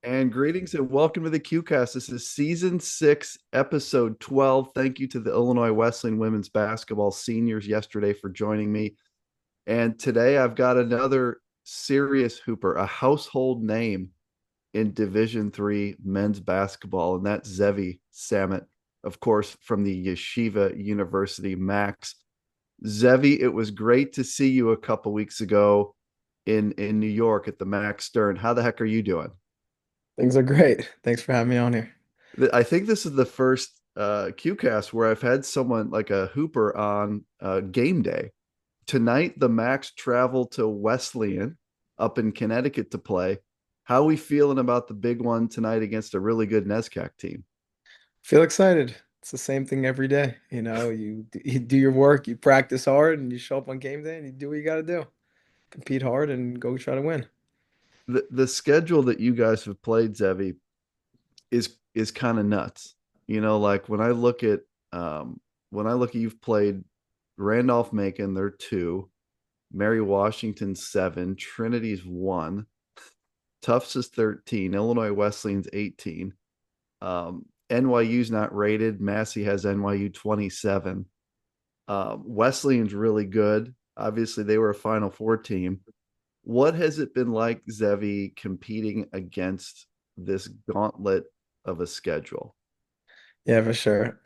And greetings and welcome to the QCast. This is season 6, episode 12. Thank you to the Illinois Wesleyan women's basketball seniors yesterday for joining me. And today I've got another serious hooper, a household name in Division 3 men's basketball, and that's Zevi Samet, of course, from the Yeshiva University Max. Zevi, it was great to see you a couple weeks ago in New York at the Max Stern. How the heck are you doing? Things are great. Thanks for having me on here. I think this is the first QCast where I've had someone like a hooper on game day. Tonight, the Max travel to Wesleyan up in Connecticut to play. How are we feeling about the big one tonight against a really good NESCAC team? Feel excited. It's the same thing every day. You do your work, you practice hard, and you show up on game day and you do what you got to do. Compete hard and go try to win. The schedule that you guys have played, Zevi, is kind of nuts. Like when I look at you've played Randolph Macon, they're two, Mary Washington seven, Trinity's one, Tufts is 13, Illinois Wesleyan's 18. NYU's not rated. Massey has NYU 27. Wesleyan's really good. Obviously, they were a Final Four team. What has it been like, Zevi, competing against this gauntlet of a schedule? Yeah, for sure.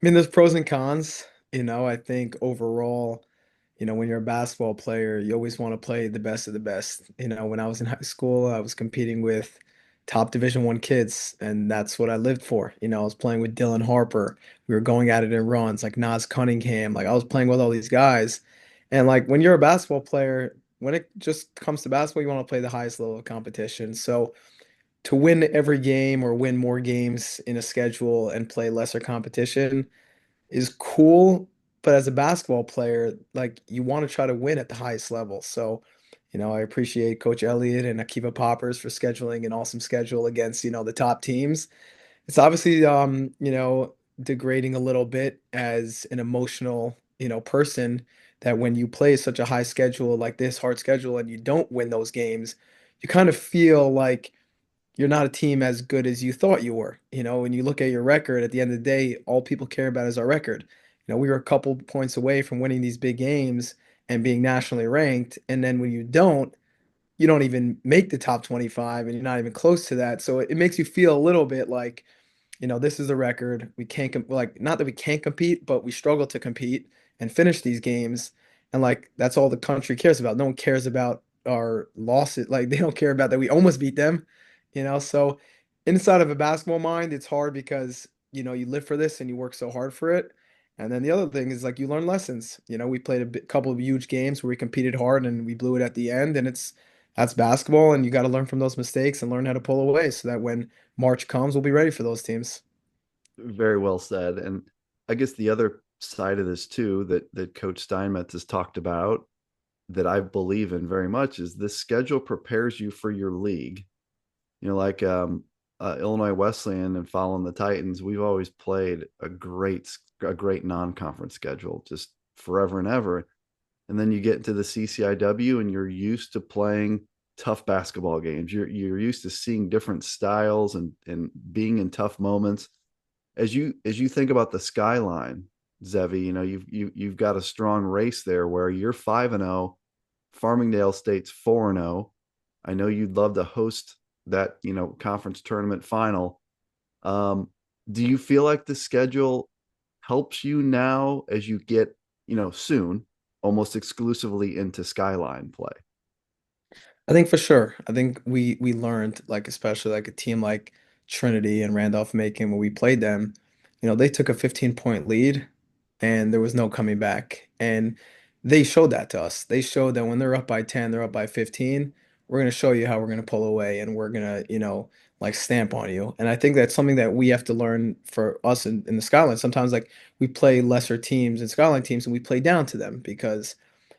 There's pros and cons. I think overall, when you're a basketball player, you always want to play the best of the best. When I was in high school, I was competing with top Division 1 kids, and that's what I lived for. I was playing with Dylan Harper. We were going at it in runs, like Nas Cunningham. Like I was playing with all these guys. And like when you're a basketball player, when it just comes to basketball, you want to play the highest level of competition. So to win every game or win more games in a schedule and play lesser competition is cool, but as a basketball player, like you want to try to win at the highest level. So, I appreciate Coach Elliott and Akiva Poppers for scheduling an awesome schedule against, the top teams. It's obviously degrading a little bit as an emotional, person that when you play such a high schedule like this, hard schedule, and you don't win those games, you kind of feel like you're not a team as good as you thought you were. When you look at your record, at the end of the day, all people care about is our record. We were a couple points away from winning these big games and being nationally ranked. And then when you don't even make the top 25 and you're not even close to that. So it makes you feel a little bit like, this is a record. We can't, like, not that we can't compete, but we struggle to compete and finish these games. And like, that's all the country cares about. No one cares about our losses. Like, they don't care about that we almost beat them, So inside of a basketball mind, it's hard because, you live for this and you work so hard for it. And then the other thing is like you learn lessons. We played couple of huge games where we competed hard and we blew it at the end. And that's basketball, and you got to learn from those mistakes and learn how to pull away so that when March comes, we'll be ready for those teams. Very well said. And I guess the other side of this too that Coach Steinmetz has talked about that I believe in very much is this schedule prepares you for your league. Like Illinois Wesleyan and following the Titans, we've always played a great non-conference schedule, just forever and ever. And then you get into the CCIW and you're used to playing tough basketball games. You're used to seeing different styles and being in tough moments. As you think about the skyline, Zevi, you've got a strong race there where you're 5-0, Farmingdale State's 4-0. I know you'd love to host that, conference tournament final. Um, do you feel like the schedule helps you now as you get, soon almost exclusively into skyline play? I think for sure. I think we learned, like, especially like a team like Trinity and Randolph-Macon when we played them, they took a 15-point lead and there was no coming back. And they showed that to us. They showed that when they're up by 10, they're up by 15, we're going to show you how we're going to pull away and we're going to, like stamp on you. And I think that's something that we have to learn for us in the Skyline. Sometimes like we play lesser teams and Skyline teams and we play down to them because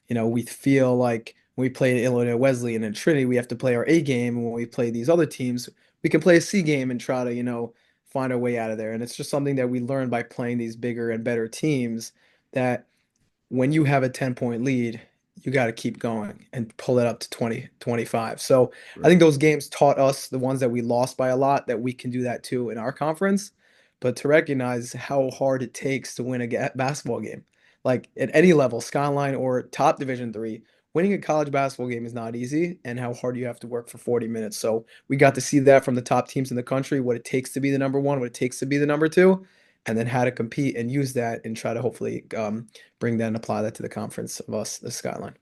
we feel like when we play Illinois Wesleyan and Trinity, we have to play our A game. And when we play these other teams, we can play a C game and try to, find our way out of there. And it's just something that we learn by playing these bigger and better teams that when you have a 10-point lead, you got to keep going and pull it up to 20, 25. So I think Right. those games taught us, the ones that we lost by a lot, that we can do that too in our conference. But to recognize how hard it takes to win a basketball game, like at any level, Skyline or top Division 3, winning a college basketball game is not easy, and how hard you have to work for 40 minutes. So we got to see that from the top teams in the country, what it takes to be the number one, what it takes to be the number two, and then how to compete and use that and try to hopefully bring that and apply that to the conference of us, the Skyline.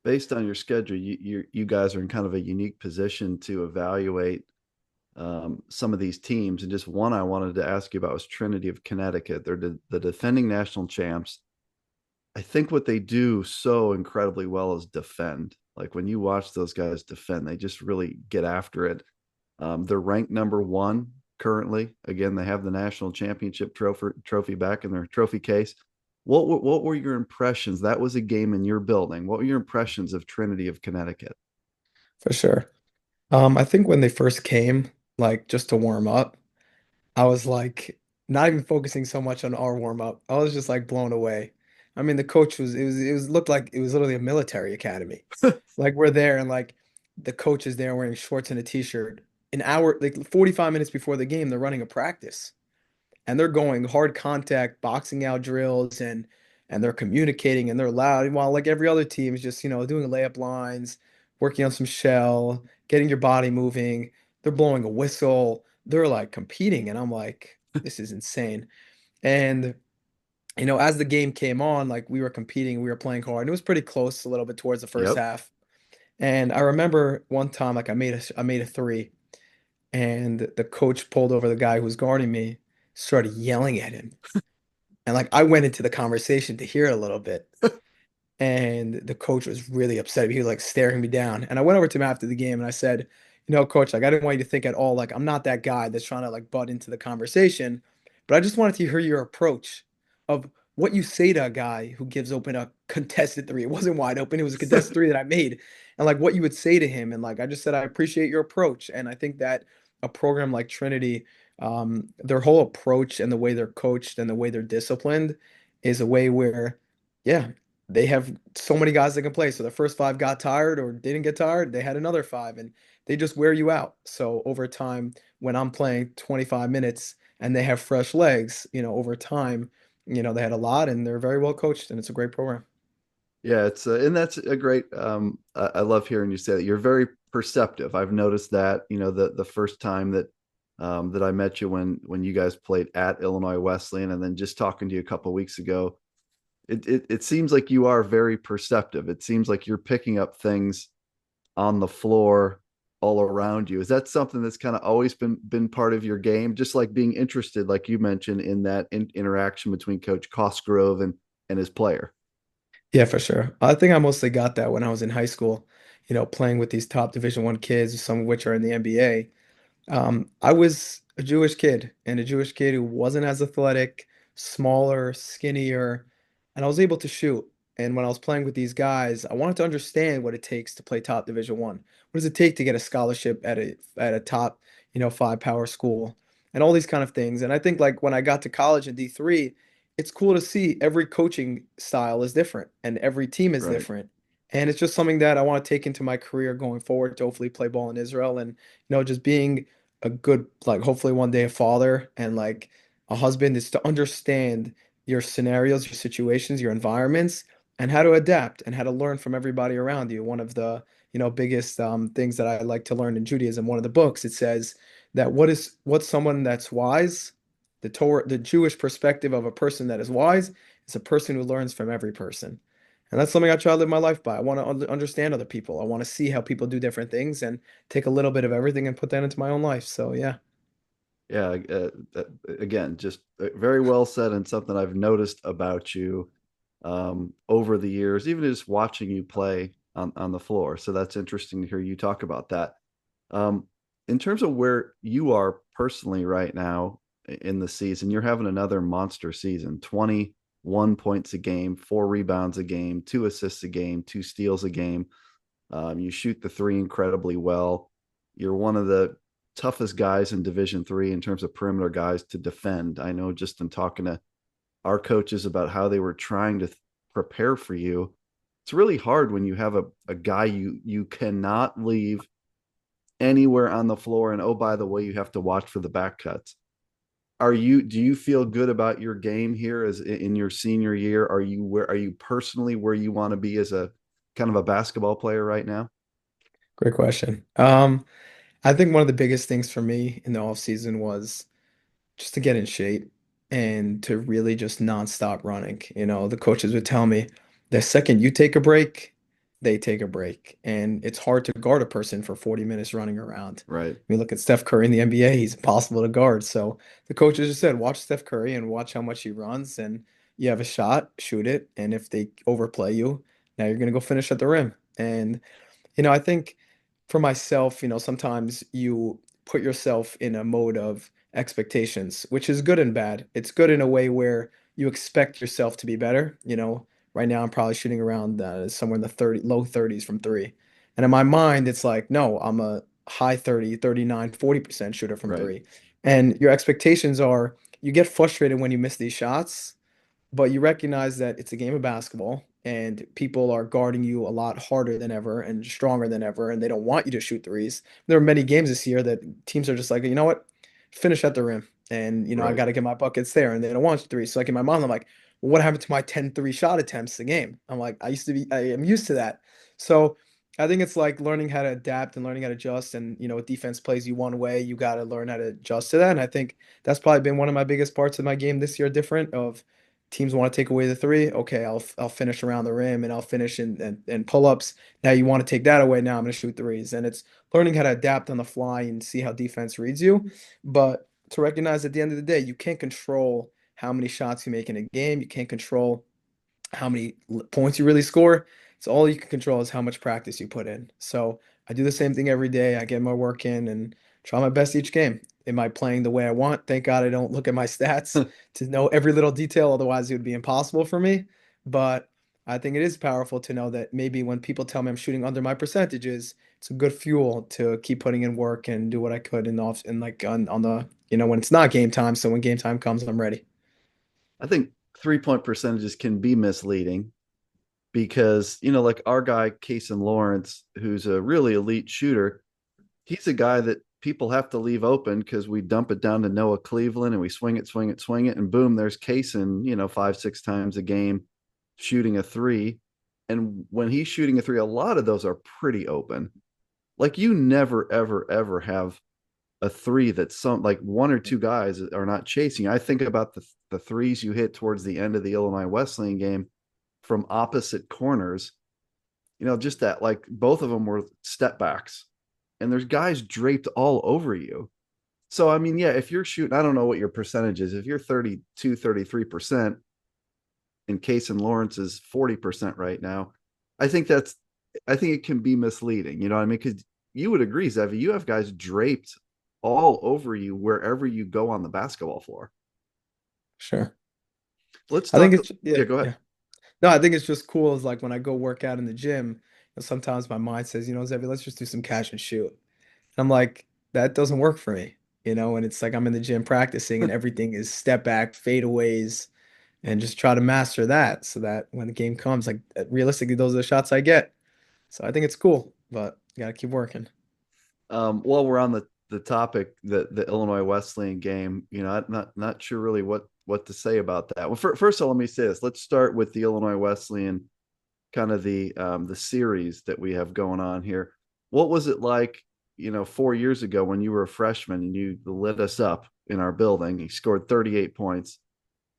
Based on your schedule, you guys are in kind of a unique position to evaluate some of these teams. And just one I wanted to ask you about was Trinity of Connecticut. They're the defending national champs. I think what they do so incredibly well is defend. Like when you watch those guys defend, they just really get after it. They're ranked number one currently. Again, they have the national championship trophy back in their trophy case. What were your impressions? That was a game in your building. What were your impressions of Trinity of Connecticut? For sure. I think when they first came, like just to warm up, I was like not even focusing so much on our warm up. I was just like blown away. I mean, the coach was looked like it was literally a military academy. Like we're there and like the coach is there wearing shorts and a t-shirt. An hour, like 45 minutes before the game, they're running a practice. And they're going hard contact, boxing out drills, and they're communicating and they're loud. While like every other team is just, doing layup lines, working on some shell, getting your body moving. They're blowing a whistle. They're like competing. And I'm like, this is insane. And as the game came on, like we were competing, we were playing hard. And it was pretty close a little bit towards the first Yep. half. And I remember one time, like I made a three, and the coach pulled over the guy who was guarding me, started yelling at him. And like I went into the conversation to hear it a little bit. And the coach was really upset. He was like staring me down. And I went over to him after the game and I said, coach, like I didn't want you to think at all like I'm not that guy that's trying to like butt into the conversation, but I just wanted to hear your approach of what you say to a guy who gives open a contested three. It wasn't wide open, it was a contested three that I made. And like what you would say to him. And like I just said, I appreciate your approach. And I think that a program like Trinity, their whole approach and the way they're coached and the way they're disciplined is a way where, yeah, they have so many guys that can play. So the first five got tired or didn't get tired, they had another five, and they just wear you out. So over time, when I'm playing 25 minutes and they have fresh legs, over time, they had a lot and they're very well coached and it's a great program. Yeah, it's and that's a great. I love hearing you say that. You're very perceptive. I've noticed that. The first time that I met you when you guys played at Illinois Wesleyan, and then just talking to you a couple of weeks ago, it seems like you are very perceptive. It seems like you're picking up things on the floor all around you. Is that something that's kind of always been part of your game? Just like being interested, like you mentioned, in that interaction between Coach Cosgrove and his player. Yeah, for sure. I think I mostly got that when I was in high school, playing with these top Division 1 kids, some of which are in the NBA. I was a Jewish kid and a Jewish kid who wasn't as athletic, smaller, skinnier, and I was able to shoot. And when I was playing with these guys, I wanted to understand what it takes to play top Division 1. What does it take to get a scholarship at a top, 5 power school and all these kind of things. And I think like when I got to college in D3, it's cool to see every coaching style is different and every team is Right. different. And it's just something that I want to take into my career going forward to hopefully play ball in Israel and just being a good, like hopefully one day a father and like a husband is to understand your scenarios, your situations, your environments, and how to adapt and how to learn from everybody around you. One of the, biggest things that I like to learn in Judaism, one of the books, it says that what's someone that's wise, the Jewish perspective of a person that is wise is a person who learns from every person. And that's something I try to live my life by. I want to understand other people. I want to see how people do different things and take a little bit of everything and put that into my own life. So yeah, Yeah, again, just very well said, and something I've noticed about you over the years, even just watching you play on the floor. So that's interesting to hear you talk about that. Um, in terms of where you are personally right now in the season, you're having another monster season, 21 points a game, 4 rebounds a game, 2 assists a game, 2 steals a game. You shoot the three incredibly well. You're one of the toughest guys in Division 3 in terms of perimeter guys to defend. I know just in talking to our coaches about how they were trying to prepare for you. It's really hard when you have a guy you cannot leave anywhere on the floor. And oh, by the way, you have to watch for the back cuts. Do you feel good about your game here as in your senior year? Are you personally where you want to be as a kind of a basketball player right now? Great question. I think one of the biggest things for me in the off season was just to get in shape and to really just nonstop running. The coaches would tell me the second you take a break, they take a break. And it's hard to guard a person for 40 minutes running around. Right. I mean, look at Steph Curry in the NBA, he's impossible to guard. So the coaches just said, watch Steph Curry and watch how much he runs. And you have a shot, shoot it. And if they overplay you, now you're going to go finish at the rim. And I think for myself, sometimes you put yourself in a mode of expectations, which is good and bad. It's good in a way where you expect yourself to be better. Right now I'm probably shooting around somewhere in the low 30s from three. And in my mind, it's like, no, I'm a high 30, 39, 40% shooter from Right. three. And your expectations are you get frustrated when you miss these shots, but you recognize that it's a game of basketball and people are guarding you a lot harder than ever and stronger than ever, and they don't want you to shoot threes. There are many games this year that teams are just like, you know what, finish at the rim. And, I Right. got to get my buckets there, and they don't want you three. So, like in my mind, I'm like, well, what happened to my 10 shot attempts a game? I'm like, I am used to that. So, I think it's like learning how to adapt and learning how to adjust. And, a defense plays you one way, you got to learn how to adjust to that. And I think that's probably been one of my biggest parts of my game this year, different of teams want to take away the three. Okay, I'll finish around the rim and I'll finish in pull-ups. Now you want to take that away. Now I'm going to shoot threes. And it's learning how to adapt on the fly and see how defense reads you. But to recognize at the end of the day, you can't control how many shots you make in a game. You can't control how many points you really score. It's all you can control is how much practice you put in. So I do the same thing every day. I get my work in and try my best each game. Am I playing the way I want? Thank God I don't look at my stats to know every little detail. Otherwise, it would be impossible for me. But I think it is powerful to know that maybe when people tell me I'm shooting under my percentages, it's a good fuel to keep putting in work and do what I could in the off and like on the when it's not game time. So when game time comes, I'm ready. I think 3-point percentages can be misleading because, like our guy, Cason Lawrence, who's a really elite shooter, he's a guy that people have to leave open because we dump it down to Noah Cleveland and we swing it, swing it, swing it, and boom, there's Cason, 5, 6 times a game shooting a three. And when he's shooting a three, a lot of those are pretty open. Like you never, ever, ever have a three that's some like one or two guys are not chasing. I think about the threes you hit towards the end of the Illinois Wesleyan game from opposite corners. Just that like both of them were step backs, and there's guys draped all over you. So I mean, yeah, if you're shooting, I don't know what your percentage is. If you're 32, 33%, and Case and Lawrence is 40% right now, I think that's I think it can be misleading. You know what I mean? Because you would agree, Zevi, you have guys draped all over you wherever you go on the basketball floor. Sure. Let's I think talk. it's Yeah, yeah, go ahead. yeah. No, I think it's just cool is like when I go work out in the gym, sometimes my mind says, Zevi, let's just do some catch and shoot. And I'm like, that doesn't work for me, and it's like I'm in the gym practicing and everything is step back, fadeaways, and just try to master that so that when the game comes, like realistically, those are the shots I get. So I think it's cool, but you gotta keep working. While we're on the topic, the Illinois Wesleyan game, I'm not sure really what to say about that. Well, first of all, let me say this. Let's start with the Illinois Wesleyan kind of the series that we have going on here. What was it like, 4 years ago when you were a freshman and you lit us up in our building? You scored 38 points.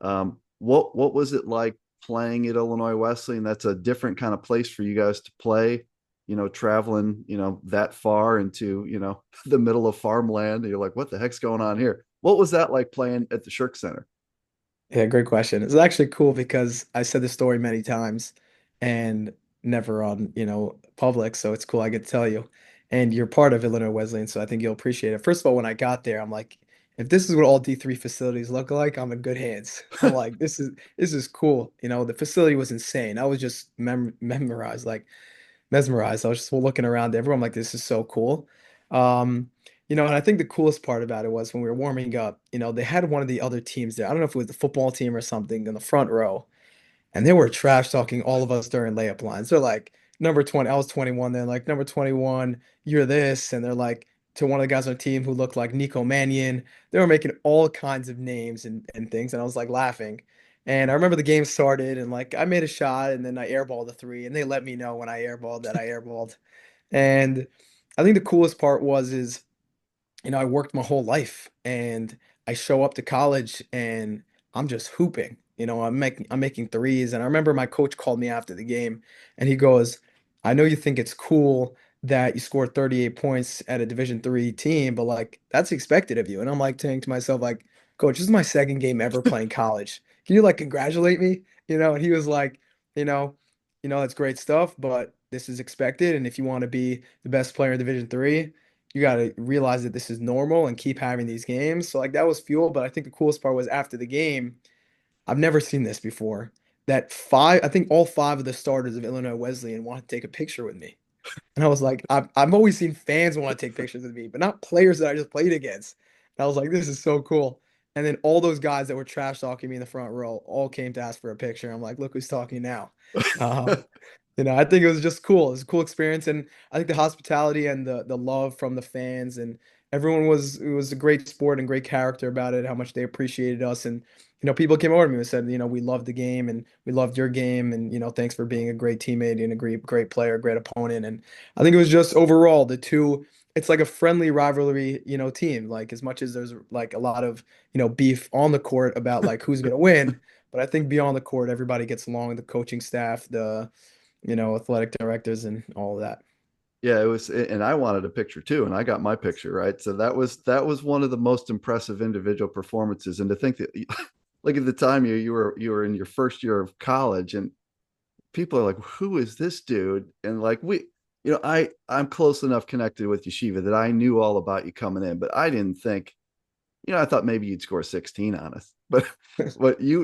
What was it like playing at Illinois Wesleyan? That's a different kind of place for you guys to play. Traveling, that far into, the middle of farmland. And you're like, what the heck's going on here? What was that like playing at the Shirk Center? Yeah, great question. It's actually cool because I said the story many times and never on, public. So it's cool I get to tell you. And you're part of Illinois Wesleyan, so I think you'll appreciate it. First of all, when I got there, I'm like, if this is what all D3 facilities look like, I'm in good hands. I'm like, this is cool. The facility was insane. I was just memorized, like mesmerized. I was just looking around everyone, I'm like, this is so cool. And I think the coolest part about it was when we were warming up, they had one of the other teams there. I don't know if it was the football team or something in the front row. and they were trash talking all of us during layup lines. They're like, number 20, I was 21 then, like, number 21, you're this. And they're like, to one of the guys on the team who looked like Nico Mannion. They were making all kinds of names and things. And I was like laughing. And I remember the game started and like I made a shot and then I airballed a three and they let me know when I airballed that I airballed. And I think the coolest part was I worked my whole life and I show up to college and I'm just hooping. I'm making threes. And I remember my coach called me after the game and he goes, I know you think it's cool that you scored 38 points at a Division 3 team, but like that's expected of you. And I'm like saying to myself, like, coach, this is my second game ever playing college. Can you like congratulate me? And he was like, you know, that's great stuff, but this is expected. And if you want to be the best player in Division 3, you got to realize that this is normal and keep having these games. So like that was fuel, but I think the coolest part was after the game, I've never seen this before. That I think all five of the starters of Illinois Wesleyan wanted to take a picture with me. And I was like, I've always seen fans want to take pictures with me, but not players that I just played against. And I was like, this is so cool. And then all those guys that were trash talking me in the front row all came to ask for a picture. I'm like, look who's talking now. Um, I think it was just cool. It was a cool experience, and I think the hospitality and the love from the fans and everyone it was a great sport and great character about it. How much they appreciated us, and people came over to me and said, we loved the game and we loved your game, and thanks for being a great teammate and a great player, great opponent. And I think it was just overall the two. It's like a friendly rivalry, team. Like as much as there's like a lot of beef on the court about like who's gonna win, but I think beyond the court, everybody gets along. The coaching staff, the athletic directors and all of that. Yeah, it was, and I wanted a picture too, and I got my picture, right? So that was one of the most impressive individual performances. And to think that, like at the time you were in your first year of college, and people are like, "Who is this dude?" And like I'm close enough connected with Yeshiva that I knew all about you coming in, but I didn't think, I thought maybe you'd score 16 on us, but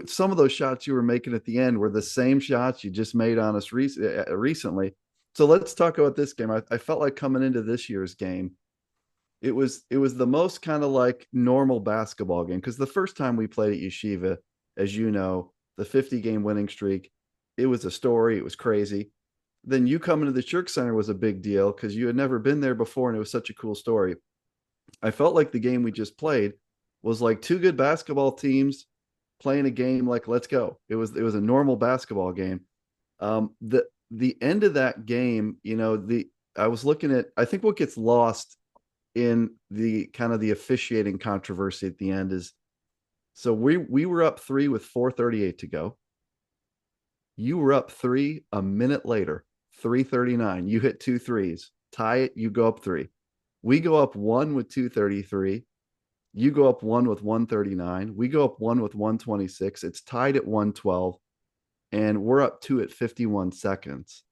some of those shots you were making at the end were the same shots you just made on us recently. So let's talk about this game. I felt like coming into this year's game, it was the most kind of like normal basketball game, because the first time we played at Yeshiva, as you know, the 50 game winning streak, it was a story. It was crazy. Then you coming to the Church Center was a big deal because you had never been there before, and it was such a cool story. I felt like the game we just played was like two good basketball teams playing a game like let's go. It was a normal basketball game. The end of that game, the I was looking at, I think what gets lost in the kind of the officiating controversy at the end is, so we were up three with 4:38 to go. You were up three a minute later, 3:39. You hit two threes, tie it, you go up three. We go up one with 2:33. You go up one with 1:39. We go up one with 1:26. It's tied at 1:12, and we're up two at 51 seconds.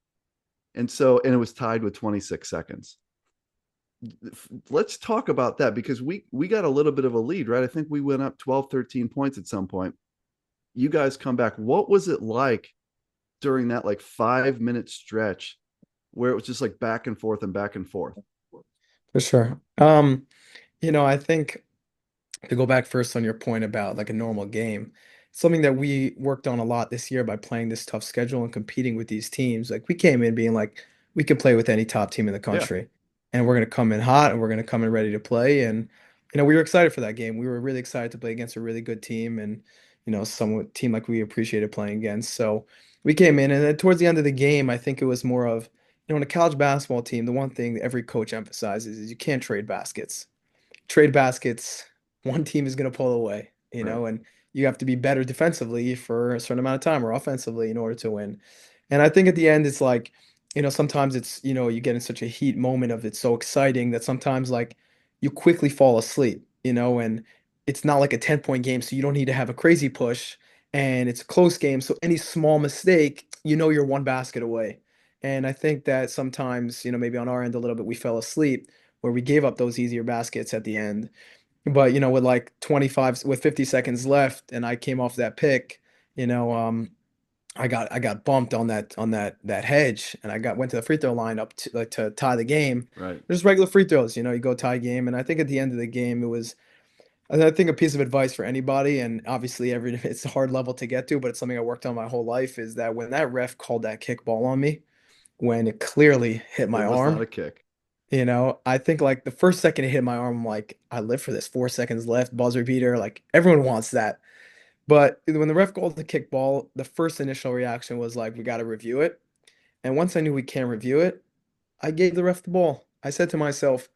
And it was tied with 26 seconds. Let's talk about that, because we got a little bit of a lead, right? I think we went up 12, 13 points at some point. You guys come back. What was it like during that like 5 minute stretch where it was just like back and forth and back and forth? For sure. I think to go back first on your point about like a normal game, something that we worked on a lot this year by playing this tough schedule and competing with these teams. Like we came in being like, we can play with any top team in the Yeah. country, and we're gonna come in hot and we're gonna come in ready to play. And we were excited for that game. We were really excited to play against a really good team and some team like we appreciated playing against. So we came in, and then towards the end of the game, I think it was more of, in a college basketball team, the one thing that every coach emphasizes is you can't trade baskets, one team is going to pull away, Right. and you have to be better defensively for a certain amount of time or offensively in order to win. And I think at the end, it's like, sometimes it's, you get in such a heat moment of it's so exciting that sometimes like you quickly fall asleep, and it's not like a 10-point game, so you don't need to have a crazy push. And it's a close game, so any small mistake, you're one basket away. And I think that sometimes, maybe on our end a little bit, we fell asleep where we gave up those easier baskets at the end. But with like 50 seconds left, and I came off that pick, you know, um, I got bumped on that hedge, and went to the free throw line up to like to tie the game. Right. Just regular free throws, you go tie game, and I think at the end of the game it was And I think a piece of advice for anybody, and obviously every it's a hard level to get to, but it's something I worked on my whole life, is that when that ref called that kickball on me, when it clearly hit It my was not arm, a kick. I think like the first second it hit my arm, I'm like, I live for this. 4 seconds left, buzzer beater, like everyone wants that. But when the ref called the kickball, the first initial reaction was like, we got to review it. And once I knew we can't review it, I gave the ref the ball. I said to myself,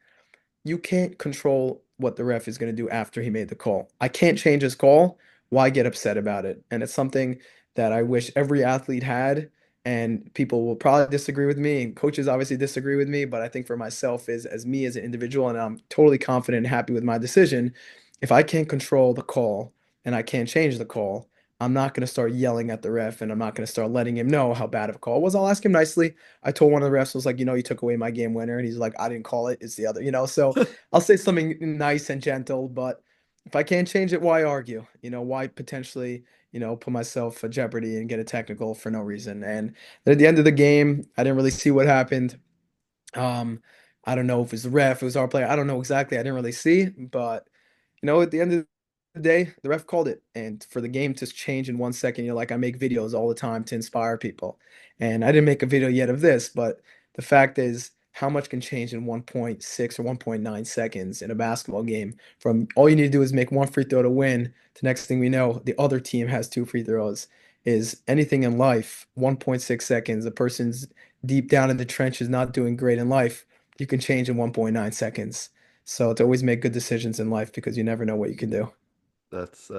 you can't control what the ref is going to do after he made the call. I can't change his call. Why get upset about it? And it's something that I wish every athlete had. And people will probably disagree with me, and coaches obviously disagree with me. But I think for myself, is as me as an individual, and I'm totally confident and happy with my decision. If I can't control the call and I can't change the call, I'm not going to start yelling at the ref, and I'm not going to start letting him know how bad of a call it was. I'll ask him nicely. I told one of the refs, was like, you took away my game winner, and he's like, I didn't call it. It's the other. So I'll say something nice and gentle, but if I can't change it, why argue? Why potentially, put myself at jeopardy and get a technical for no reason? And at the end of the game, I didn't really see what happened. Um, I don't know if it was the ref, it was our player. I don't know exactly. I didn't really see, but at the end of the day, the ref called it. And for the game to change in 1 second, I make videos all the time to inspire people. And I didn't make a video yet of this, but the fact is, how much can change in 1.6 or 1.9 seconds in a basketball game? From all you need to do is make one free throw to win, to next thing we know, the other team has two free throws. Is anything in life, 1.6 seconds, the person's deep down in the trenches not doing great in life, you can change in 1.9 seconds. So to always make good decisions in life because you never know what you can do. That's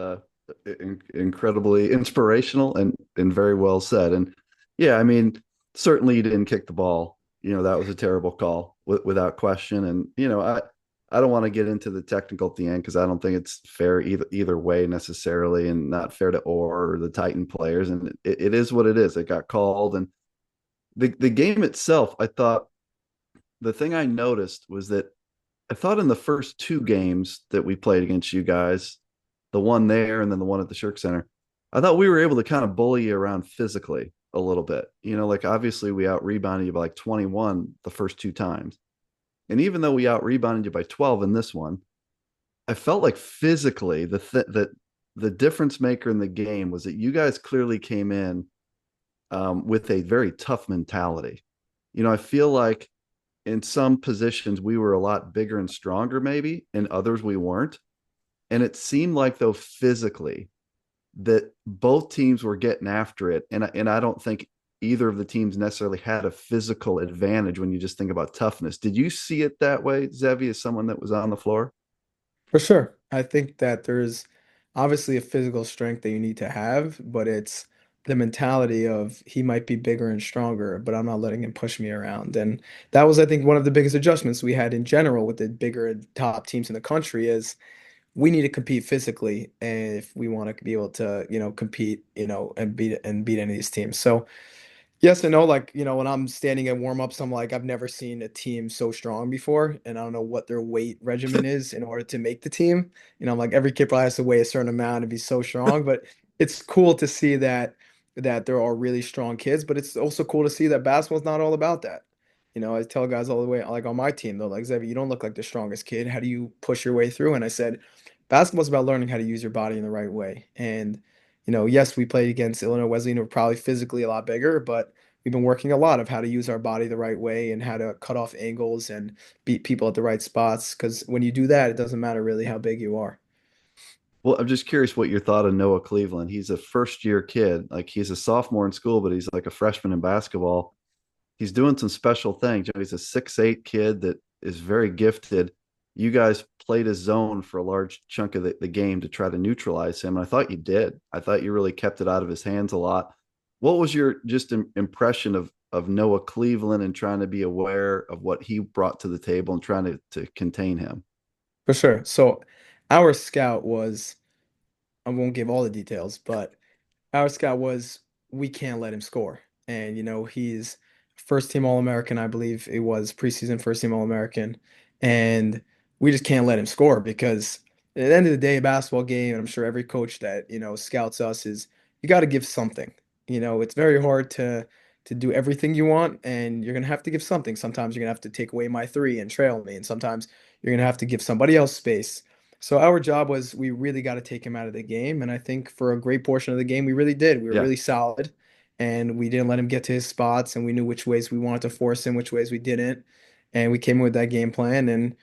incredibly inspirational and very well said. And yeah, I mean, certainly you didn't kick the ball. That was a terrible call without question. And I don't want to get into the technical at the end because I don't think it's fair either way necessarily, and not fair to or the Titan players. And it is what it is. It got called, and the game itself, I thought the thing I noticed was that I thought in the first two games that we played against you guys, the one there and then the one at the Shirk Center, I thought we were able to kind of bully you around physically a little bit. Like obviously we out rebounded you by like 21 the first two times. And even though we out rebounded you by 12 in this one, I felt like physically the difference maker in the game was that you guys clearly came in with a very tough mentality. I feel like in some positions we were a lot bigger and stronger, maybe, in others we weren't. And it seemed like, though, physically, that both teams were getting after it. And I don't think either of the teams necessarily had a physical advantage when you just think about toughness. Did you see it that way, Zevi, as someone that was on the floor? For sure. I think that there's obviously a physical strength that you need to have, but it's the mentality of he might be bigger and stronger, but I'm not letting him push me around. And that was, I think, one of the biggest adjustments we had in general with the bigger and top teams in the country is we need to compete physically if we want to be able to, compete, and beat any of these teams. So yes and no. Like, when I'm standing at warm-ups, I'm like, I've never seen a team so strong before, and I don't know what their weight regimen is in order to make the team. I'm like, every kid probably has to weigh a certain amount to be so strong, but it's cool to see that there are really strong kids, but it's also cool to see that basketball's not all about that. I tell guys all the way, like on my team, though, like, Zevi, you don't look like the strongest kid. How do you push your way through? And I said, basketball's about learning how to use your body in the right way. And yes, we played against Illinois Wesleyan, who are probably physically a lot bigger, but we've been working a lot of how to use our body the right way and how to cut off angles and beat people at the right spots. Because when you do that, it doesn't matter really how big you are. Well, I'm just curious what your thought of Noah Cleveland. He's a first year kid. Like he's a sophomore in school, but he's like a freshman in basketball. He's doing some special things. He's a 6'8" kid that is very gifted. You guys played his zone for a large chunk of the game to try to neutralize him. And I thought you did. I thought you really kept it out of his hands a lot. What was your just impression of Noah Cleveland and trying to be aware of what he brought to the table and trying to contain him? For sure. So our scout was, I won't give all the details, but our scout was, we can't let him score. And he's first team All-American, I believe it was preseason first team All-American. And we just can't let him score because at the end of the day, a basketball game, and I'm sure every coach that, scouts us is you got to give something. It's very hard to do everything you want, and you're gonna have to give something. Sometimes you're gonna have to take away my three and trail me, and sometimes you're gonna have to give somebody else space. So our job was we really got to take him out of the game, and I think for a great portion of the game we really did. We were Yeah, really solid, and we didn't let him get to his spots, and we knew which ways we wanted to force him, which ways we didn't, and we came in with that game plan. And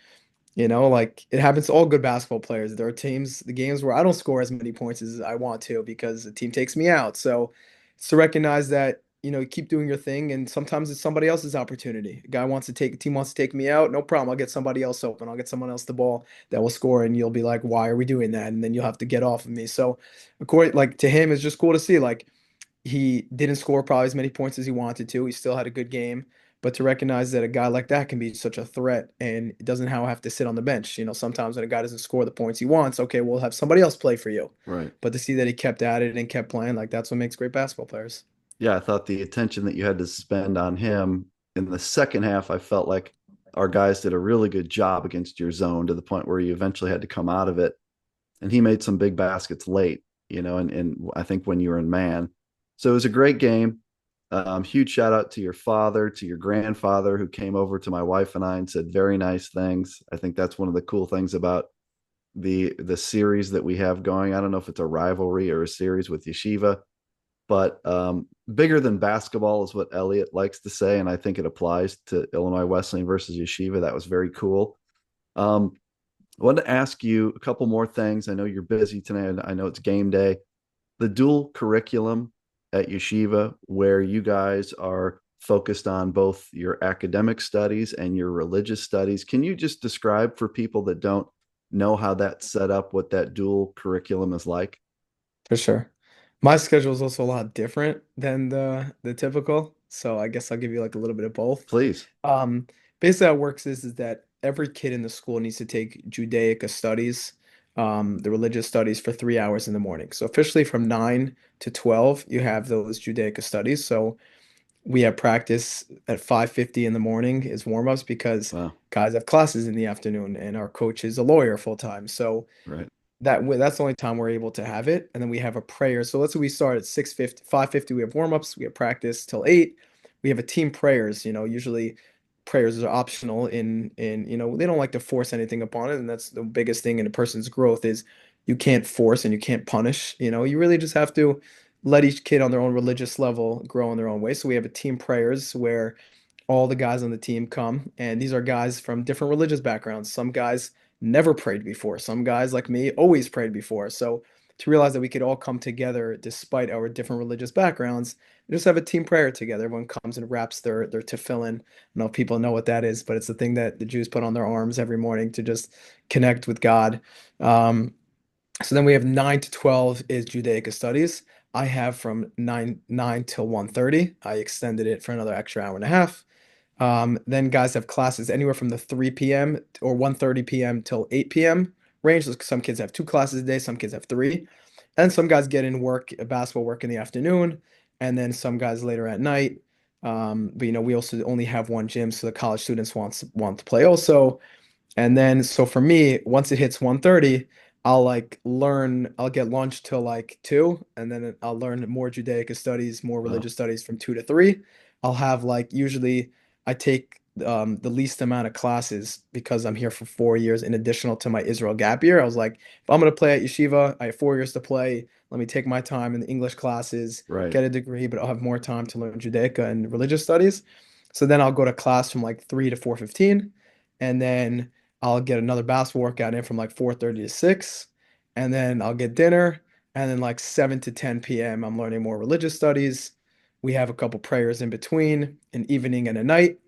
like it happens to all good basketball players. There are the games where I don't score as many points as I want to because the team takes me out. So it's to recognize that, you keep doing your thing, and sometimes it's somebody else's opportunity. A team wants to take me out, no problem. I'll get somebody else open. I'll get someone else the ball that will score, and you'll be like, why are we doing that? And then you'll have to get off of me. So according like to him, it's just cool to see like he didn't score probably as many points as he wanted to. He still had a good game, but to recognize that a guy like that can be such a threat and doesn't have to sit on the bench. Sometimes when a guy doesn't score the points he wants, okay, we'll have somebody else play for you. right. But to see that he kept at it and kept playing, like that's what makes great basketball players. Yeah, I thought the attention that you had to spend on him in the second half, I felt like our guys did a really good job against your zone to the point where you eventually had to come out of it. And he made some big baskets late, and I think when you were in man. So it was a great game. Huge shout out to your father, to your grandfather who came over to my wife and I and said very nice things. I think that's one of the cool things about the series that we have going. I don't know if it's a rivalry or a series with Yeshiva, but bigger than basketball is what Elliot likes to say, and I think it applies to Illinois Wesleyan versus Yeshiva. That was very cool. Um, I wanted to ask you a couple more things. I know you're busy tonight. I know it's game day. The dual curriculum at Yeshiva, where you guys are focused on both your academic studies and your religious studies. Can you just describe for people that don't know how that's set up, what that dual curriculum is like? For sure. My schedule is also a lot different than the typical, so I guess I'll give you like a little bit of both. Please. Um, Basically how it works is that every kid in the school needs to take Judaica studies, the religious studies for 3 hours in the morning. So officially from 9 to 12, you have those Judaica studies. So we have practice at 5:50 in the morning is warm-ups because Wow. guys have classes in the afternoon and our coach is a lawyer full time. So Right. that's the only time we're able to have it. And then we have a prayer. So let's say we start at 6:50, 5:50, we have warm-ups, we have practice till 8. We have a team prayers, usually prayers are optional in they don't like to force anything upon it. And that's the biggest thing in a person's growth is you can't force and you can't punish. You really just have to let each kid on their own religious level grow in their own way. So we have a team prayers where all the guys on the team come, and these are guys from different religious backgrounds. Some guys never prayed before. Some guys like me always prayed before. So to realize that we could all come together despite our different religious backgrounds, and just have a team prayer together. Everyone comes and wraps their tefillin. I don't know if people know what that is, but it's the thing that the Jews put on their arms every morning to just connect with God. Um, so then we have 9 to 12 is Judaica studies. I have from 9 till 1:30. I extended it for another extra hour and a half. Then guys have classes anywhere from the 3 p.m. or 1:30 p.m. till 8 p.m. range. So some kids have two classes a day, some kids have three. And some guys get in basketball work in the afternoon, and then some guys later at night. But we also only have one gym, so the college students want to play also. And then so for me, once it hits 1:30, I'll get lunch till like 2, and then I'll learn more Judaica studies, more Wow. religious studies from 2 to 3. I'll have like usually I take the least amount of classes because I'm here for 4 years in additional to my Israel gap year. I was like, if I'm gonna play at Yeshiva, I have 4 years to play. Let me take my time in the English classes, Right. get a degree, but I'll have more time to learn Judaica and religious studies. So then I'll go to class from like 3 to 4:15, and then I'll get another basketball workout in from like 4:30 to 6, and then I'll get dinner, and then like 7 to 10 p.m. I'm learning more religious studies. We have a couple prayers in between, an evening and a night.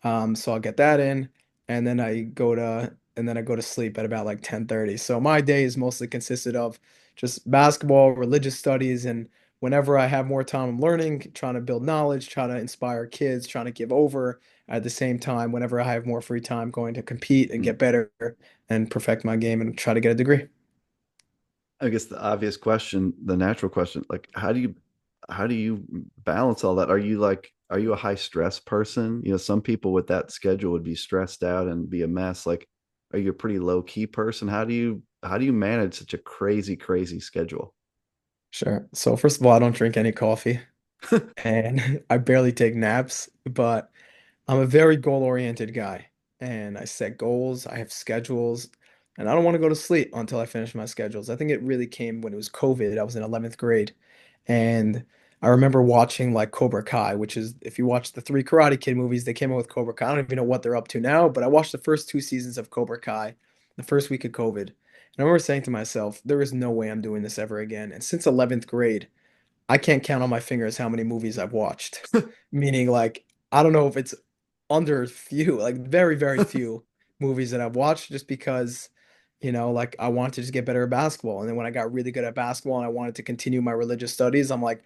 So I'll get that in, and then I go to sleep at about like 10:30. So my day is mostly consisted of just basketball, religious studies, and whenever I have more time, I'm learning, trying to build knowledge, trying to inspire kids, trying to give over at the same time, whenever I have more free time, going to compete and Hmm. get better and perfect my game and try to get a degree. I guess the obvious question, the natural question, like how do you balance all that? Are you a high stress person? Some people with that schedule would be stressed out and be a mess. Like, are you a pretty low key person? How do you manage such a crazy, crazy schedule? Sure. So first of all, I don't drink any coffee and I barely take naps, but I'm a very goal-oriented guy and I set goals, I have schedules. and I don't want to go to sleep until I finish my schedules. I think it really came when it was COVID. I was in 11th grade, and I remember watching like Cobra Kai, which is if you watch the three Karate Kid movies, they came out with Cobra Kai. I don't even know what they're up to now, but I watched the first two seasons of Cobra Kai the first week of COVID. And I remember saying to myself, there is no way I'm doing this ever again. And since 11th grade, I can't count on my fingers how many movies I've watched. Meaning, like, I don't know if it's under few, like very, very few movies that I've watched just because, like I wanted to just get better at basketball. And then when I got really good at basketball and I wanted to continue my religious studies, I'm like,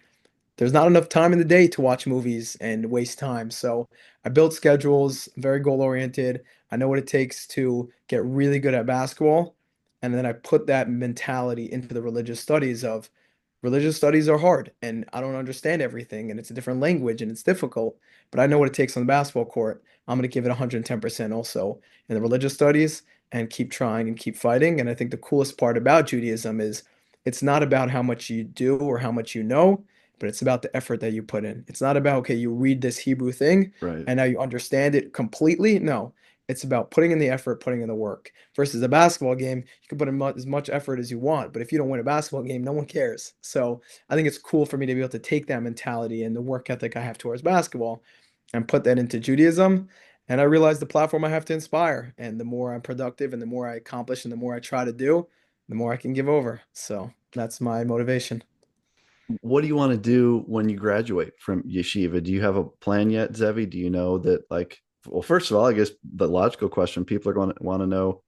there's not enough time in the day to watch movies and waste time. So I built schedules, very goal oriented. I know what it takes to get really good at basketball. And then I put that mentality into the religious studies are hard and I don't understand everything and it's a different language and it's difficult, but I know what it takes on the basketball court. I'm going to give it 110% also in the religious studies and keep trying and keep fighting. And I think the coolest part about Judaism is it's not about how much you do or how much you know, but it's about the effort that you put in. It's not about, okay, you read this Hebrew thing Right. and now you understand it completely. No, it's about putting in the effort, putting in the work. Versus a basketball game, you can put in as much effort as you want, but if you don't win a basketball game, no one cares. So I think it's cool for me to be able to take that mentality and the work ethic I have towards basketball and put that into Judaism. And I realize the platform I have to inspire. And the more I'm productive and the more I accomplish and the more I try to do, the more I can give over. So that's my motivation. What do you want to do when you graduate from yeshiva? Do you have a plan yet, Zevi? Do you know that, like, well, first of all, I guess the logical question people are going to want to know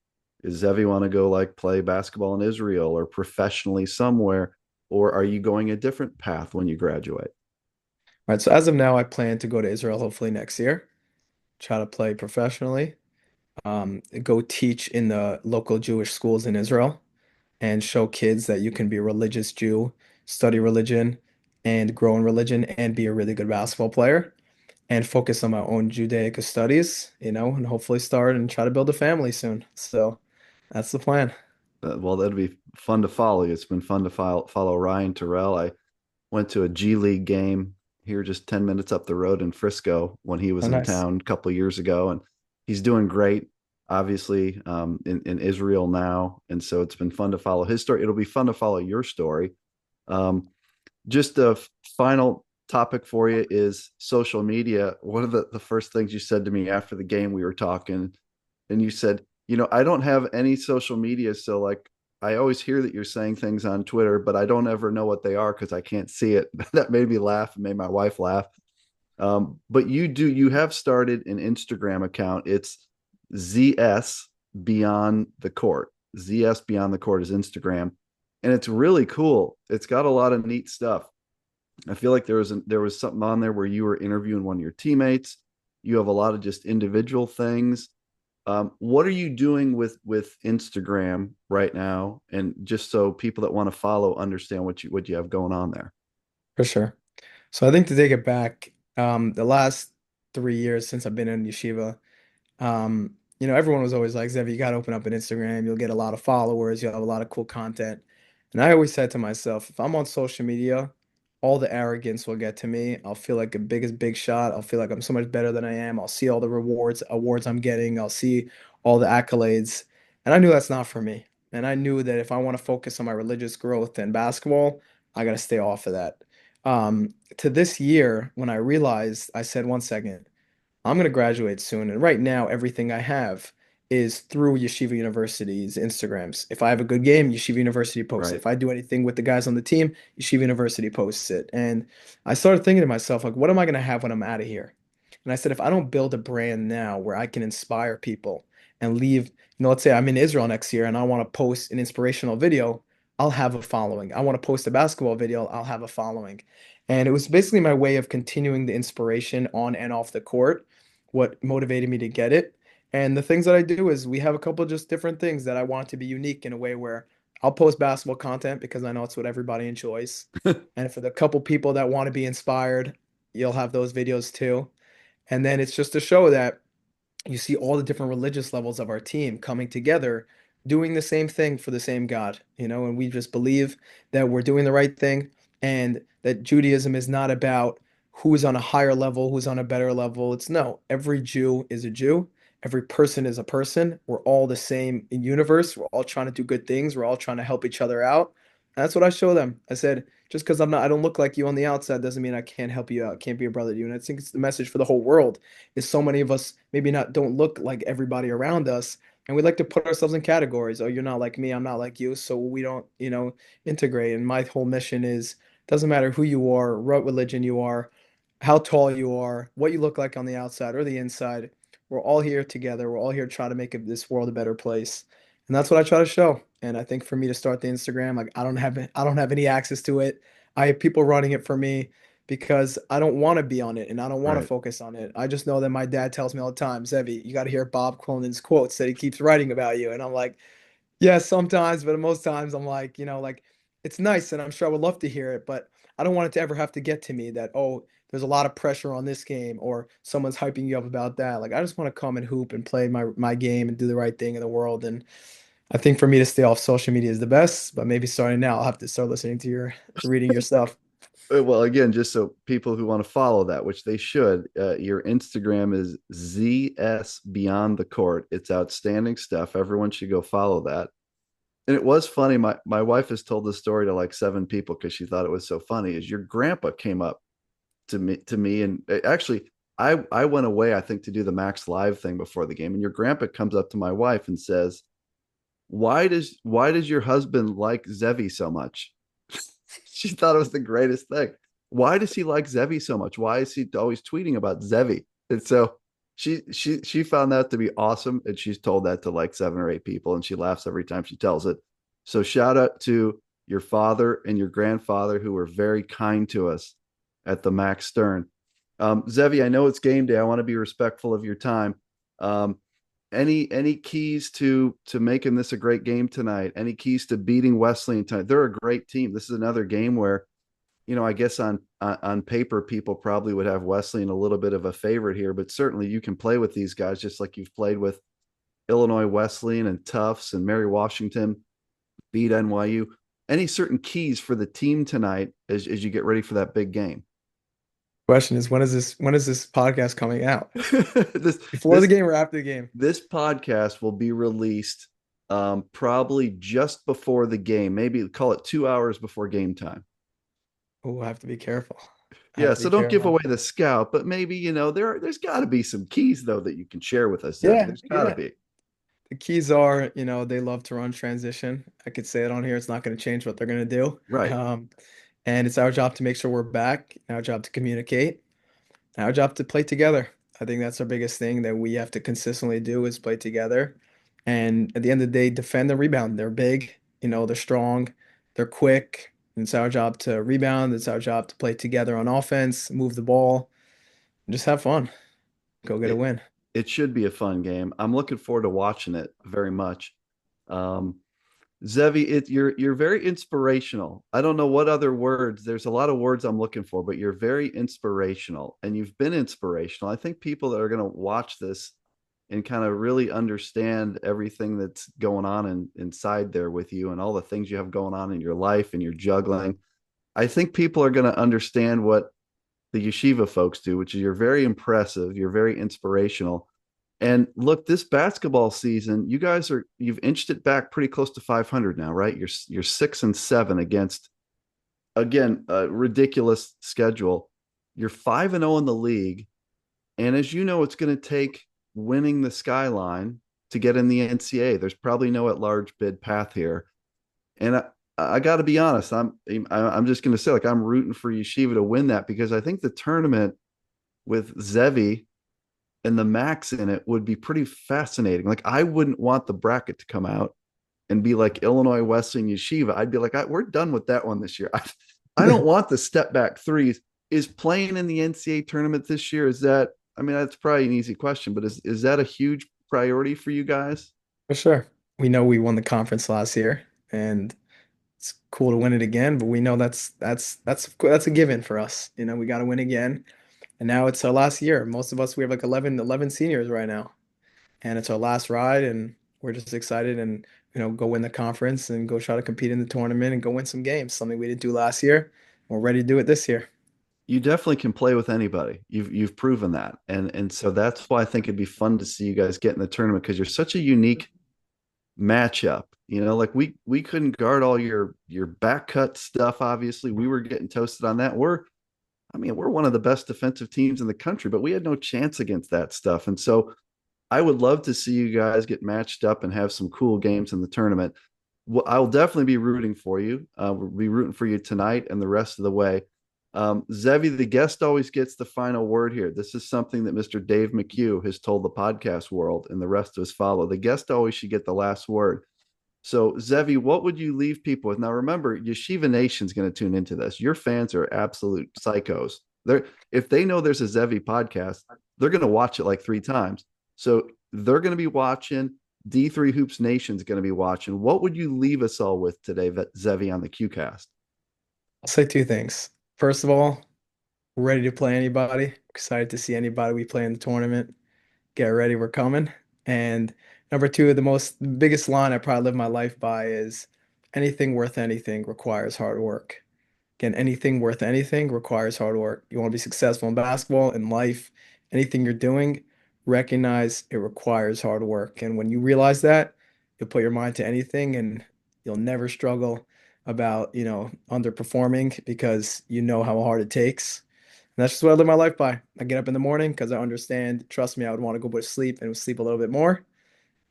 is Zevi want to go like play basketball in Israel or professionally somewhere, or are you going a different path when you graduate? All right. So as of now, I plan to go to Israel hopefully next year, try to play professionally, go teach in the local Jewish schools in Israel and show kids that you can be a religious Jew, study religion, and grow in religion, and be a really good basketball player, and focus on my own Judaic studies, and hopefully start and try to build a family soon. So that's the plan. Well, that'd be fun to follow. It's been fun to follow Ryan Terrell. I went to a G League game here just 10 minutes up the road in Frisco when he was Oh, in nice. town a couple of years ago. And he's doing great, obviously, in Israel now. And so it's been fun to follow his story. It'll be fun to follow your story. Um, just a final topic for you is social media. One of the first things you said to me after the game, we were talking, and you said, I don't have any social media. So, like, I always hear that you're saying things on Twitter, but I don't ever know what they are because I can't see it. That made me laugh and made my wife laugh. But you have started an Instagram account. It's ZS Beyond the Court. ZS Beyond the Court is Instagram, and it's really cool. It's got a lot of neat stuff. I feel like there was something on there where you were interviewing one of your teammates. You have a lot of just individual things. What are you doing with Instagram right now? And just so people that want to follow understand what you have going on there. For sure. So I think to take it back, the last 3 years since I've been in yeshiva, everyone was always like, Zev, you got to open up an Instagram. You'll get a lot of followers. You'll have a lot of cool content. And I always said to myself, if I'm on social media, all the arrogance will get to me. I'll feel like a biggest big shot. I'll feel like I'm so much better than I am. I'll see all the awards I'm getting. I'll see all the accolades. And I knew that's not for me. And I knew that if I want to focus on my religious growth and basketball, I got to stay off of that. To this year, when I realized, I said, 1 second. I'm going to graduate soon. And right now, everything I have is through Yeshiva University's Instagrams. If I have a good game, Yeshiva University posts it. Right. If I do anything with the guys on the team, Yeshiva University posts it. And I started thinking to myself, like, what am I going to have when I'm out of here? And I said, if I don't build a brand now where I can inspire people and leave, let's say I'm in Israel next year and I want to post an inspirational video, I'll have a following. I want to post a basketball video, I'll have a following. And it was basically my way of continuing the inspiration on and off the court, what motivated me to get it. And the things that I do is we have a couple of just different things that I want to be unique in a way where I'll post basketball content because I know it's what everybody enjoys. And for the couple people that want to be inspired, you'll have those videos too. And then it's just to show that you see all the different religious levels of our team coming together, doing the same thing for the same God, and we just believe that we're doing the right thing and that Judaism is not about who's on a higher level, who's on a better level. It's no, every Jew is a Jew every person is a person. We're all the same in universe. We're all trying to do good things. We're all trying to help each other out. And that's what I show them. I said, just because I don't look like you on the outside doesn't mean I can't help you out, can't be a brother to you. And I think it's the message for the whole world is so many of us maybe not don't look like everybody around us. And we like to put ourselves in categories. Oh, you're not like me, I'm not like you. So we don't, integrate. And my whole mission is doesn't matter who you are, what religion you are, how tall you are, what you look like on the outside or the inside. We're all here together. We're all here trying to make this world a better place. And that's what I try to show. And I think for me to start the Instagram, like I don't have any access to it. I have people running it for me because I don't want to be on it and I don't want to Right. focus on it. I just know that my dad tells me all the time, Zevi, you got to hear Bob Cronin's quotes that he keeps writing about you. And I'm like, yeah, sometimes, but most times I'm like, like it's nice and I'm sure I would love to hear it, but I don't want it to ever have to get to me that, oh, there's a lot of pressure on this game or someone's hyping you up about that. Like I just want to come and hoop and play my game and do the right thing in the world. And I think for me to stay off social media is the best, but maybe starting now, I'll have to start listening to reading your stuff. Well, again, just so people who want to follow that, which they should, your Instagram is ZS Beyond the Court. It's outstanding stuff. Everyone should go follow that. And it was funny. My wife has told this story to like seven people because she thought it was so funny. Is your grandpa came up to me, and actually I went away, I think, to do the Max Live thing before the game, and your grandpa comes up to my wife and says, why does your husband like Zevi so much? She thought it was the greatest thing. Why does he like Zevi so much? Why is he always tweeting about Zevi? And so she found that to be awesome, and she's told that to like seven or eight people, and she laughs every time she tells it. So shout out to your father and your grandfather who were very kind to us at the Max Stern. Zevi, I know it's game day. I want to be respectful of your time. Um, any keys to making this a great game tonight? Any keys to beating Wesleyan tonight? They're a great team. This is another game where, I guess on paper people probably would have Wesleyan a little bit of a favorite here, but certainly you can play with these guys just like you've played with Illinois Wesleyan and Tufts and Mary Washington, beat NYU. Any certain keys for the team tonight as you get ready for that big game? Question is, when is this podcast coming out? this Before the this game or after the game? this podcast will be released probably just before the game, maybe call it 2 hours before game time. Oh, I have to be careful. I have Yeah, to so be don't give careful. away the scout, but maybe there's got to be some keys though that you can share with us, Zevi. Yeah, There's got to yeah. be. The keys are, they love to run transition. I could say it on here. It's not going to change what they're going to do. Right. And it's our job to make sure we're back, our job to communicate, our job to play together. I think that's our biggest thing that we have to consistently do is play together. And at the end of the day, defend and rebound. They're big, they're strong, they're quick. And it's our job to rebound. It's our job to play together on offense, move the ball, and just have fun. Go get a It win. it should be a fun game. I'm looking forward to watching it very much. Um, Zevi, you're very inspirational. I don't know what other words. There's a lot of words I'm looking for, but you're very inspirational, and you've been inspirational. I think people that are going to watch this and kind of really understand everything that's going on inside there with you and all the things you have going on in your life and your juggling. I think people are going to understand what the Yeshiva folks do, which is you're very impressive, you're very inspirational. And look, this basketball season, you've inched it back pretty close to 500 now, right? You're 6-7 against, again, a ridiculous schedule. You're 5-0 in the league, and as you know, it's going to take winning the skyline to get in the NCAA. There's probably no at-large bid path here, and I got to be honest. I'm just going to say, like, I'm rooting for Yeshiva to win that because I think the tournament with Zevi and the max in it would be pretty fascinating. Like, I wouldn't want the bracket to come out and be like Illinois Wesleyan Yeshiva. I'd be like, we're done with that one this year. I don't want the step back threes. Is playing in the NCAA tournament this year? Is that? I mean, that's probably an easy question, but is that a huge priority for you guys? For sure. We know we won the conference last year, and it's cool to win it again, but we know that's a given for us. We got to win again. And now it's our last year. Most of us, we have like 11 seniors right now. And it's our last ride, and we're just excited and, go win the conference and go try to compete in the tournament and go win some games, something we didn't do last year. We're ready to do it this year. You definitely can play with anybody. You've proven that. And so that's why I think it'd be fun to see you guys get in the tournament because you're such a unique matchup. Like we couldn't guard all your back cut stuff. Obviously, we were getting toasted on that. We're one of the best defensive teams in the country, but we had no chance against that stuff. And so I would love to see you guys get matched up and have some cool games in the tournament. Well, I'll definitely be rooting for you. We'll be rooting for you tonight and the rest of the way. Zevi, the guest always gets the final word here. This is something that Mr. Dave McHugh has told the podcast world, and the rest of us follow. The guest always should get the last word. So, Zevi, what would you leave people with? Now, remember, Yeshiva Nation's going to tune into this. Your fans are absolute psychos. If they know there's a Zevi podcast, they're going to watch it like 3 times. So they're going to be watching. D3 Hoops Nation's going to be watching. What would you leave us all with today, Zevi, on the QCast? I'll say two things. First of all, we're ready to play anybody. Excited to see anybody we play in the tournament. Get ready, we're coming. And number two, the biggest line I probably live my life by is anything worth anything requires hard work. Again, anything worth anything requires hard work. You want to be successful in basketball, in life, anything you're doing, recognize it requires hard work. And when you realize that, you'll put your mind to anything and you'll never struggle about, underperforming because you know how hard it takes. And that's just what I live my life by. I get up in the morning because I understand, trust me, I would want to go to sleep and sleep a little bit more,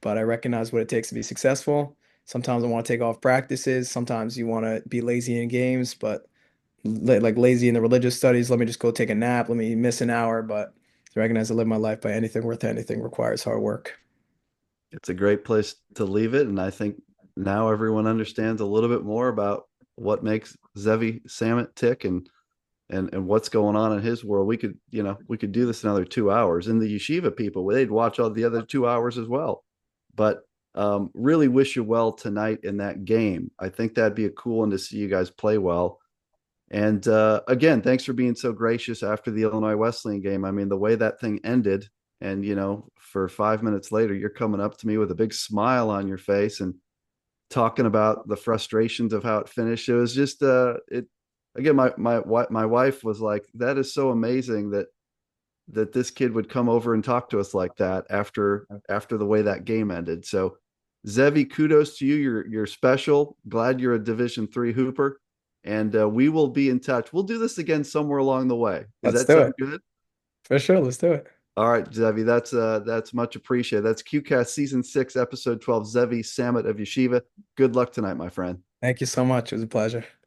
but I recognize what it takes to be successful. Sometimes I want to take off practices. Sometimes you want to be lazy in games, but like lazy in the religious studies. Let me just go take a nap. Let me miss an hour. But to recognize I live my life by anything worth anything requires hard work. It's a great place to leave it. And I think now everyone understands a little bit more about what makes Zevi Samet tick and what's going on in his world. We could do this another 2 hours. And the yeshiva people, they'd watch all the other 2 hours as well. But really wish you well tonight in that game. I think that'd be a cool one to see you guys play well. And again, thanks for being so gracious after the Illinois Wesleyan game. I mean, the way that thing ended, and for 5 minutes later, you're coming up to me with a big smile on your face and talking about the frustrations of how it finished. It was just it again. My wife was like, "That is so amazing that this kid would come over and talk to us like that after the way that game ended." So, Zevi, kudos to you. You're special. Glad you're a Division III hooper, and we will be in touch. We'll do this again somewhere along the way. Does Let's that do sound it. good? For sure. Let's do it. All right, Zevi, that's much appreciated. That's QCast Season 6, Episode 12, Zevi Samet of Yeshiva. Good luck tonight, my friend. Thank you so much. It was a pleasure.